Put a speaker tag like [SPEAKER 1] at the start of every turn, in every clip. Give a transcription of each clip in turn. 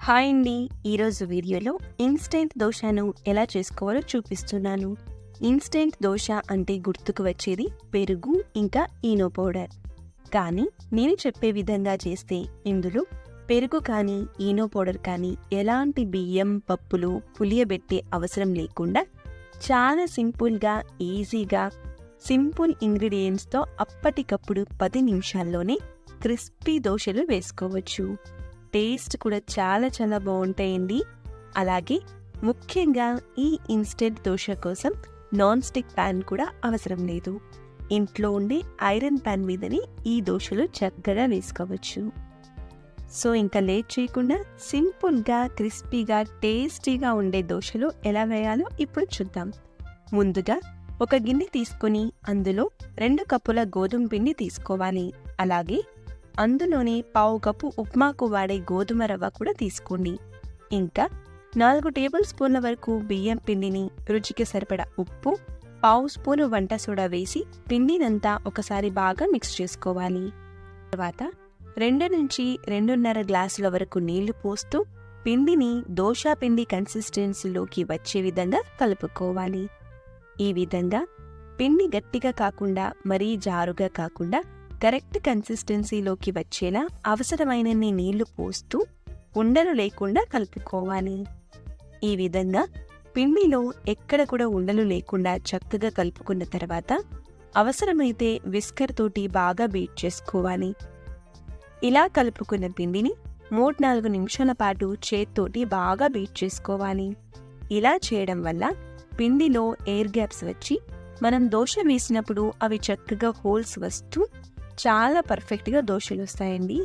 [SPEAKER 1] Hi అండి. ఈరోజు వీడియోలో ఇన్స్టెంట్ దోశను ఎలా చేసుకోవాలో చూపిస్తున్నాను. ఇన్స్టెంట్ దోశ అంటే గుర్తుకు వచ్చేది పెరుగు ఇంకా ఈనో పౌడర్. కానీ నేను చెప్పే విధంగా చేస్తే ఇందులో పెరుగు కానీ ఈనో పౌడర్ కానీ ఎలాంటి బియ్యం పప్పులు పులియబెట్టే అవసరం లేకుండా చాలా సింపుల్గా ఈజీగా సింపుల్ ఇంగ్రీడియంట్స్తో అప్పటికప్పుడు 10 నిమిషాల్లోనే క్రిస్పీ దోశలు వేసుకోవచ్చు. టేస్ట్ కూడా చాలా చాలా బాగుంటాయండి. అలాగే ముఖ్యంగా ఈ ఇన్స్టెంట్ దోశ కోసం నాన్ స్టిక్ ప్యాన్ కూడా అవసరం లేదు. ఇంట్లో ఉండే ఐరన్ ప్యాన్ మీదని ఈ దోశలు చక్కగా వేసుకోవచ్చు. సో ఇంకా లేట్ చేయకుండా సింపుల్గా క్రిస్పీగా టేస్టీగా ఉండే దోశలు ఎలా వేయాలో ఇప్పుడు చూద్దాం. ముందుగా ఒక గిన్నె తీసుకుని అందులో 2 కప్పుల గోధుమ పిండి తీసుకోవాలి. అలాగే అందులోనే 1/2 కప్పు ఉప్మాకు వాడే గోధుమ రవ్వ కూడా తీసుకోండి. ఇంకా 4 టేబుల్ స్పూన్ల వరకు బియ్యం పిండిని, రుచికి సరిపడా ఉప్పు, 1/2 స్పూను వంట సోడా వేసి పిండినంతా ఒకసారి బాగా మిక్స్ చేసుకోవాలి. తర్వాత 2 నుంచి 2.5 గ్లాసుల వరకు నీళ్లు పోస్తూ పిండిని దోశ పిండి కన్సిస్టెన్సీలోకి వచ్చే విధంగా కలుపుకోవాలి. ఈ విధంగా పిండి గట్టిగా కాకుండా మరీ జారుగా కాకుండా కరెక్ట్ కన్సిస్టెన్సీలోకి వచ్చేలా అవసరమైనన్ని నీళ్లు పోస్తూ ఉండలు లేకుండా కలుపుకోవాలి. ఈ విధంగా పిండిలో ఎక్కడ కూడా ఉండలు లేకుండా చక్కగా కలుపుకున్న తర్వాత అవసరమైతే విస్కర్ తోటి బాగా బీట్ చేసుకోవాలి. ఇలా కలుపుకున్న పిండిని 3-4 నిమిషాల పాటు చేత్తోటి బాగా బీట్ చేసుకోవాలి. ఇలా చేయడం వల్ల పిండిలో ఎయిర్ గ్యాప్స్ వచ్చి మనం దోశ వేసినప్పుడు అవి చక్కగా హోల్స్ వస్తూ చాలా పర్ఫెక్ట్గా దోశలు వస్తాయండి.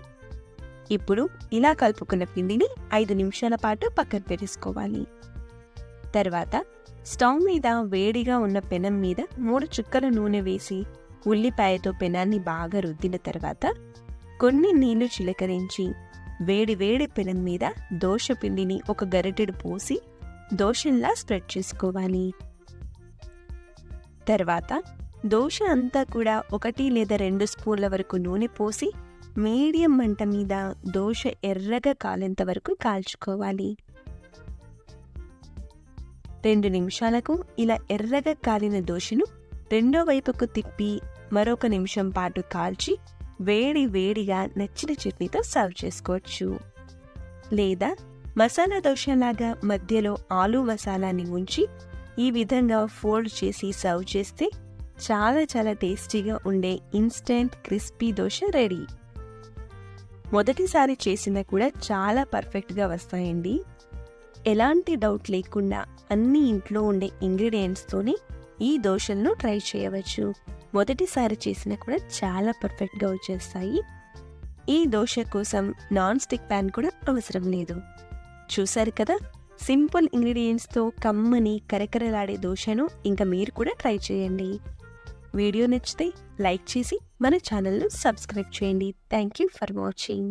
[SPEAKER 1] ఇప్పుడు ఇలా కలుపుకున్న పిండిని 5 నిమిషాల పాటు పక్కన పెట్టేసుకోవాలి. తర్వాత స్టవ్ మీద వేడిగా ఉన్న పెనం మీద 3 చుక్కల నూనె వేసి ఉల్లిపాయతో పెనాన్ని బాగా రుద్దిన తర్వాత కొన్ని నీళ్లు చిలకరించి వేడి వేడి పెనం మీద దోశ పిండిని ఒక గరిటెడు పోసి దోశల్లా స్ప్రెడ్ చేసుకోవాలి. తర్వాత దోశ అంతా కూడా 1 లేదా 2 స్పూన్ల వరకు నూనె పోసి మీడియం మంట మీద దోశ ఎర్రగా కాలేంత వరకు కాల్చుకోవాలి. 2 నిమిషాలకు ఇలా ఎర్రగా కాలిన దోశను రెండో వైపుకు తిప్పి మరొక నిమిషం పాటు కాల్చి వేడి వేడిగా నచ్చిన చట్నీతో సర్వ్ చేసుకోవచ్చు. లేదా మసాలా దోశలాగా మధ్యలో ఆలూ మసాలాని ఉంచి ఈ విధంగా ఫోల్డ్ చేసి సర్వ్ చేస్తే చాలా చాలా టేస్టీగా ఉండే ఇన్స్టెంట్ క్రిస్పీ దోశ రెడీ. మొదటిసారి చేసినా కూడా చాలా పర్ఫెక్ట్గా వస్తాయండి. ఎలాంటి డౌట్ లేకుండా అన్ని ఇంట్లో ఉండే ఇంగ్రీడియంట్స్తోనే ఈ దోశలను ట్రై చేయవచ్చు. మొదటిసారి చేసినా కూడా చాలా పర్ఫెక్ట్గా వచ్చేస్తాయి. ఈ దోశ కోసం నాన్ స్టిక్ ప్యాన్ కూడా అవసరం లేదు. చూసారు కదా, సింపుల్ ఇంగ్రీడియంట్స్తో కమ్మని కరకరలాడే దోశను ఇంకా మీరు కూడా ట్రై చేయండి. వీడియో నచ్చితే లైక్ చేసి మన ఛానల్ను సబ్స్క్రైబ్ చేయండి. Thank you for watching.